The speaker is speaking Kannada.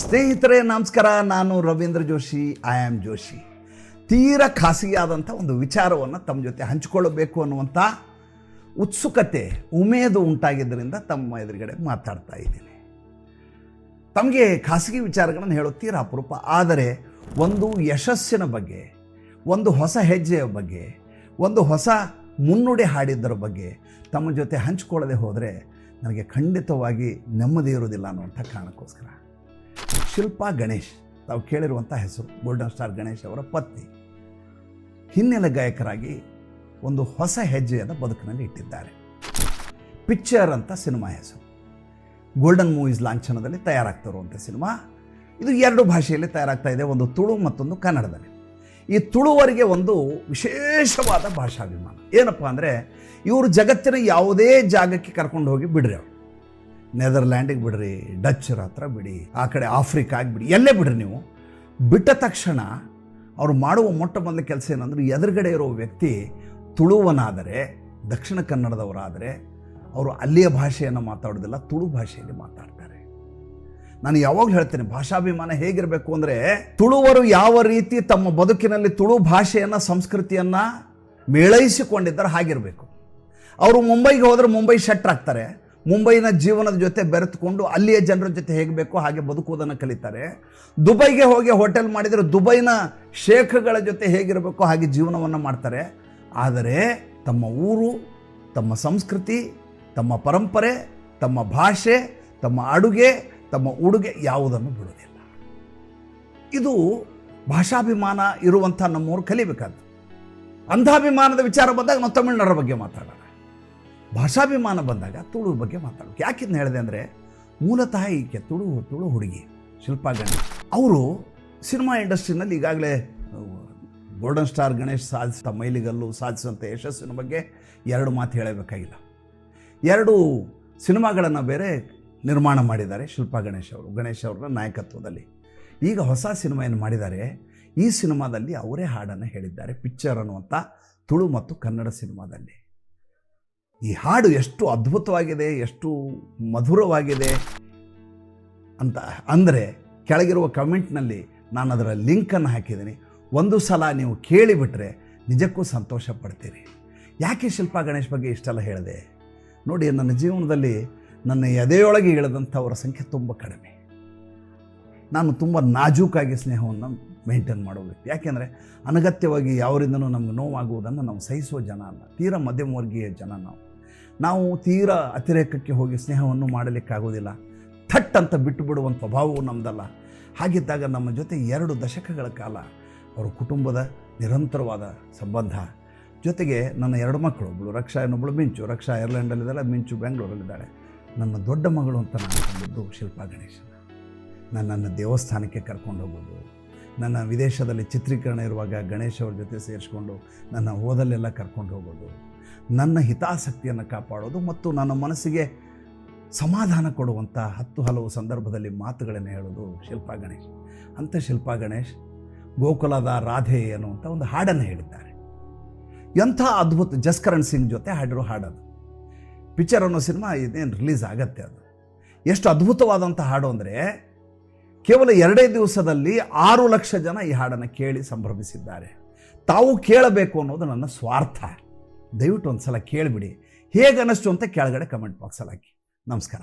ಸ್ನೇಹಿತರೆ ನಮಸ್ಕಾರ. ನಾನು ರವೀಂದ್ರ ಜೋಶಿ, ಐ ಆಮ್ ಜೋಶಿ. ತೀರಾ ಖಾಸಗಿಯಾದಂಥ ಒಂದು ವಿಚಾರವನ್ನು ತಮ್ಮ ಜೊತೆ ಹಂಚಿಕೊಳ್ಳಬೇಕು ಅನ್ನುವಂಥ ಉತ್ಸುಕತೆ, ಉಮೇದು ಉಂಟಾಗಿದ್ದರಿಂದ ತಮ್ಮ ಎದುರುಗಡೆ ಮಾತಾಡ್ತಾ ಇದ್ದೀನಿ. ತಮಗೆ ಖಾಸಗಿ ವಿಚಾರಗಳನ್ನು ಹೇಳೋ ತೀರಾ ಅಪರೂಪ. ಆದರೆ ಒಂದು ಯಶಸ್ಸಿನ ಬಗ್ಗೆ, ಒಂದು ಹೊಸ ಹೆಜ್ಜೆಯ ಬಗ್ಗೆ, ಒಂದು ಹೊಸ ಮುನ್ನುಡಿ ಹಾಡಿದ್ದರ ಬಗ್ಗೆ ತಮ್ಮ ಜೊತೆ ಹಂಚಿಕೊಳ್ಳದೆ ಹೋದರೆ ನನಗೆ ಖಂಡಿತವಾಗಿ ನೆಮ್ಮದಿ ಇರೋದಿಲ್ಲ ಅನ್ನುವಂಥ ಕಾರಣಕ್ಕೋಸ್ಕರ ಶಿಲ್ಪಾ ಗಣೇಶ್, ತಾವು ಕೇಳಿರುವಂಥ ಹೆಸರು, ಗೋಲ್ಡನ್ ಸ್ಟಾರ್ ಗಣೇಶ್ ಅವರ ಪತ್ನಿ, ಹಿನ್ನೆಲೆ ಗಾಯಕರಾಗಿ ಒಂದು ಹೊಸ ಹೆಜ್ಜೆಯನ್ನು ಬದುಕಿನಲ್ಲಿ ಇಟ್ಟಿದ್ದಾರೆ. ಪಿಕ್ಚರ್ ಅಂತ ಸಿನಿಮಾ ಹೆಸರು. ಗೋಲ್ಡನ್ ಮೂವೀಸ್ ಲಾಂಛನದಲ್ಲಿ ತಯಾರಾಗ್ತಿರುವಂಥ ಸಿನಿಮಾ ಇದು. 2 ಭಾಷೆಯಲ್ಲಿ ತಯಾರಾಗ್ತಾ ಇದೆ, ಒಂದು ತುಳು ಮತ್ತೊಂದು ಕನ್ನಡದಲ್ಲಿ. ಈ ತುಳುವರಿಗೆ ಒಂದು ವಿಶೇಷವಾದ ಭಾಷಾಭಿಮಾನ. ಏನಪ್ಪ ಅಂದರೆ, ಇವರು ಜಗತ್ತಿನ ಯಾವುದೇ ಜಾಗಕ್ಕೆ ಕರ್ಕೊಂಡು ಹೋಗಿ ಬಿಡ್ರಿ, ಅವರು ನೆದರ್ಲ್ಯಾಂಡಿಗೆ ಬಿಡ್ರಿ, ಡಚ್ಚರ ಹತ್ರ ಬಿಡಿ, ಆ ಕಡೆ ಆಫ್ರಿಕಾಗೆ ಬಿಡಿ, ಎಲ್ಲೇ ಬಿಡ್ರಿ. ನೀವು ಬಿಟ್ಟ ತಕ್ಷಣ ಅವರು ಮಾಡುವ ಮೊಟ್ಟ ಮೊದಲ ಕೆಲಸ ಏನಂದ್ರೆ, ಎದುರುಗಡೆ ಇರೋ ವ್ಯಕ್ತಿ ತುಳುವನಾದರೆ, ದಕ್ಷಿಣ ಕನ್ನಡದವರಾದರೆ ಅವರು ಅಲ್ಲಿಯ ಭಾಷೆಯನ್ನು ಮಾತಾಡೋದಿಲ್ಲ, ತುಳು ಭಾಷೆಯಲ್ಲಿ ಮಾತಾಡ್ತಾರೆ. ನಾನು ಯಾವಾಗಲೂ ಹೇಳ್ತೇನೆ, ಭಾಷಾಭಿಮಾನ ಹೇಗಿರಬೇಕು ಅಂದರೆ, ತುಳುವರು ಯಾವ ರೀತಿ ತಮ್ಮ ಬದುಕಿನಲ್ಲಿ ತುಳು ಭಾಷೆಯನ್ನು, ಸಂಸ್ಕೃತಿಯನ್ನು ಮೇಳೈಸಿಕೊಂಡಿದ್ದಾರೆ ಹಾಗಿರಬೇಕು. ಅವರು ಮುಂಬೈಗೆ ಹೋದರೆ ಮುಂಬೈ ಶೆಟ್ರಾಗ್ತಾರೆ, ಮುಂಬೈನ ಜೀವನದ ಜೊತೆ ಬೆರೆತುಕೊಂಡು ಅಲ್ಲಿಯ ಜನರ ಜೊತೆ ಹೇಗೆ ಬೇಕೋ ಹಾಗೆ ಬದುಕುವುದನ್ನು ಕಲಿತಾರೆ. ದುಬೈಗೆ ಹೋಗಿ ಹೋಟೆಲ್ ಮಾಡಿದರೆ ದುಬೈನ ಶೇಖ್ಗಳ ಜೊತೆ ಹೇಗಿರಬೇಕೋ ಹಾಗೆ ಜೀವನವನ್ನು ಮಾಡ್ತಾರೆ. ಆದರೆ ತಮ್ಮ ಊರು, ತಮ್ಮ ಸಂಸ್ಕೃತಿ, ತಮ್ಮ ಪರಂಪರೆ, ತಮ್ಮ ಭಾಷೆ, ತಮ್ಮ ಅಡುಗೆ, ತಮ್ಮ ಉಡುಗೆ ಯಾವುದನ್ನು ಬಿಡೋದಿಲ್ಲ. ಇದು ಭಾಷಾಭಿಮಾನ ಇರುವಂಥ ನಮ್ಮವರು ಕಲಿಬೇಕಾದ್ದು. ಅಂಧಾಭಿಮಾನದ ವಿಚಾರ ಬಂದಾಗ ನಾವು ತಮಿಳ್ನಾಡರ ಬಗ್ಗೆ ಮಾತಾಡೋಣ, ಭಾಷಾಭಿಮಾನ ಬಂದಾಗ ತುಳು ಬಗ್ಗೆ ಮಾತಾಡೋದು. ಯಾಕಿಂತ ಹೇಳಿದೆ ಅಂದರೆ, ಮೂಲತಃ ಈಕೆ ತುಳು ಹುಡುಗಿ ಶಿಲ್ಪಾ ಗಣೇಶ್. ಅವರು ಸಿನಿಮಾ ಇಂಡಸ್ಟ್ರಿನಲ್ಲಿ ಈಗಾಗಲೇ ಗೋಲ್ಡನ್ ಸ್ಟಾರ್ ಗಣೇಶ್ ಸಾಧಿಸಿದ ಮೈಲಿಗಲ್ಲು, ಸಾಧಿಸುವಂಥ ಯಶಸ್ಸಿನ ಬಗ್ಗೆ 2 ಮಾತು ಹೇಳಬೇಕಾಗಿಲ್ಲ. 2 ಸಿನಿಮಾಗಳನ್ನು ಬೇರೆ ನಿರ್ಮಾಣ ಮಾಡಿದ್ದಾರೆ ಶಿಲ್ಪಾ ಗಣೇಶ್ ಅವರು, ಗಣೇಶ್ ಅವರ ನಾಯಕತ್ವದಲ್ಲಿ. ಈಗ ಹೊಸ ಸಿನಿಮಾಯನ್ನು ಮಾಡಿದ್ದಾರೆ. ಈ ಸಿನಿಮಾದಲ್ಲಿ ಅವರೇ ಹಾಡನ್ನು ಹೇಳಿದ್ದಾರೆ, ಪಿಕ್ಚರ್ ಅನ್ನುವಂಥ ತುಳು ಮತ್ತು ಕನ್ನಡ ಸಿನಿಮಾದಲ್ಲಿ. ಈ ಹಾಡು ಎಷ್ಟು ಅದ್ಭುತವಾಗಿದೆ, ಎಷ್ಟು ಮಧುರವಾಗಿದೆ ಅಂತ ಅಂದರೆ, ಕೆಳಗಿರುವ ಕಮೆಂಟ್ನಲ್ಲಿ ನಾನು ಅದರ ಲಿಂಕನ್ನು ಹಾಕಿದ್ದೀನಿ. ಒಂದು ಸಲ ನೀವು ಕೇಳಿಬಿಟ್ರೆ ನಿಜಕ್ಕೂ ಸಂತೋಷ ಪಡ್ತೀರಿ. ಯಾಕೆ ಶಿಲ್ಪಾ ಗಣೇಶ್ ಬಗ್ಗೆ ಇಷ್ಟೆಲ್ಲ ಹೇಳಿದೆ ನೋಡಿ, ನನ್ನ ಜೀವನದಲ್ಲಿ ನನ್ನ ಎದೆಯೊಳಗೆ ಇಳಿದಂಥವರ ಸಂಖ್ಯೆ ತುಂಬ ಕಡಿಮೆ. ನಾನು ತುಂಬ ನಾಜೂಕಾಗಿ ಸ್ನೇಹವನ್ನು ಮೇಂಟೈನ್ ಮಾಡೋ ವ್ಯಕ್ತಿ. ಯಾಕೆಂದರೆ ಅನಗತ್ಯವಾಗಿ ಯಾವರಿಂದನೂ ನಮ್ಗೆ ನೋವಾಗುವುದನ್ನು ನಾವು ಸಹಿಸುವ ಜನ ಅಲ್ಲ, ತೀರಾ ಮಧ್ಯಮವರ್ಗೀಯ ಜನ ನಾವು ತೀರಾ ಅತಿರೇಕಕ್ಕೆ ಹೋಗಿ ಸ್ನೇಹವನ್ನು ಮಾಡಲಿಕ್ಕಾಗೋದಿಲ್ಲ. ಥಟ್ ಅಂತ ಬಿಟ್ಟು ಬಿಡುವಂಥ ಸ್ವಭಾವವು ನಮ್ಮದಲ್ಲ. ಹಾಗಿದ್ದಾಗ ನಮ್ಮ ಜೊತೆ 2 ದಶಕಗಳ ಕಾಲ ಅವರ ಕುಟುಂಬದ ನಿರಂತರವಾದ ಸಂಬಂಧ, ಜೊತೆಗೆ ನನ್ನ 2 ಮಕ್ಕಳು, ಒಬ್ಬಳು ರಕ್ಷಾ, ಇನ್ನೊಬ್ಬಳು ಮಿಂಚು. ರಕ್ಷಾ ಐರ್ಲೆಂಡಲ್ಲಿದ್ದಾಳೆ, ಮಿಂಚು ಬೆಂಗಳೂರಲ್ಲಿದ್ದಾಳೆ. ನನ್ನ ದೊಡ್ಡ ಮಗಳು ಅಂತ ನಾನು ಕಂಡಿದ್ದು ಶಿಲ್ಪಾ ಗಣೇಶನ. ನನ್ನನ್ನು ದೇವಸ್ಥಾನಕ್ಕೆ ಕರ್ಕೊಂಡು ಹೋಗೋದು, ನನ್ನ ವಿದೇಶದಲ್ಲಿ ಚಿತ್ರೀಕರಣ ಇರುವಾಗ ಗಣೇಶ್ ಅವ್ರ ಜೊತೆ ಸೇರಿಸ್ಕೊಂಡು ನನ್ನ ಓದಲ್ಲೆಲ್ಲ ಕರ್ಕೊಂಡು ಹೋಗೋದು, ನನ್ನ ಹಿತಾಸಕ್ತಿಯನ್ನು ಕಾಪಾಡೋದು ಮತ್ತು ನನ್ನ ಮನಸ್ಸಿಗೆ ಸಮಾಧಾನ ಕೊಡುವಂಥ 10 ಹಲವು ಸಂದರ್ಭದಲ್ಲಿ ಮಾತುಗಳನ್ನು ಹೇಳೋದು ಶಿಲ್ಪಾ ಗಣೇಶ್. ಅಂಥ ಶಿಲ್ಪಾ ಗಣೇಶ್ ಗೋಕುಲದ ರಾಧೆ ಅನ್ನುವಂಥ ಒಂದು ಹಾಡನ್ನು ಹೇಳಿದ್ದಾರೆ. ಎಂಥ ಅದ್ಭುತ! ಜಸ್ಕರಣ್ ಸಿಂಗ್ ಜೊತೆ ಹಾಡಿರೋ ಹಾಡೋದು. ಪಿಕ್ಚರ್ ಅನ್ನೋ ಸಿನಿಮಾ ಇದೇನು ರಿಲೀಸ್ ಆಗತ್ತೆ. ಅದು ಎಷ್ಟು ಅದ್ಭುತವಾದಂಥ ಹಾಡು ಅಂದರೆ, ಕೇವಲ 2 ದಿವಸದಲ್ಲಿ 6 ಲಕ್ಷ ಜನ ಈ ಹಾಡನ್ನು ಕೇಳಿ ಸಂಭ್ರಮಿಸಿದ್ದಾರೆ. ತಾವು ಕೇಳಬೇಕು ಅನ್ನೋದು ನನ್ನ ಸ್ವಾರ್ಥ. ದಯವಿಟ್ಟು ಒಂದು ಸಲ ಕೇಳಿಬಿಡಿ. ಹೇಗೆ ಅನ್ನಿಸ್ತು ಅಂತ ಕೆಳಗಡೆ ಕಮೆಂಟ್ ಬಾಕ್ಸಲ್ಲಿ ಹಾಕಿ. ನಮಸ್ಕಾರ.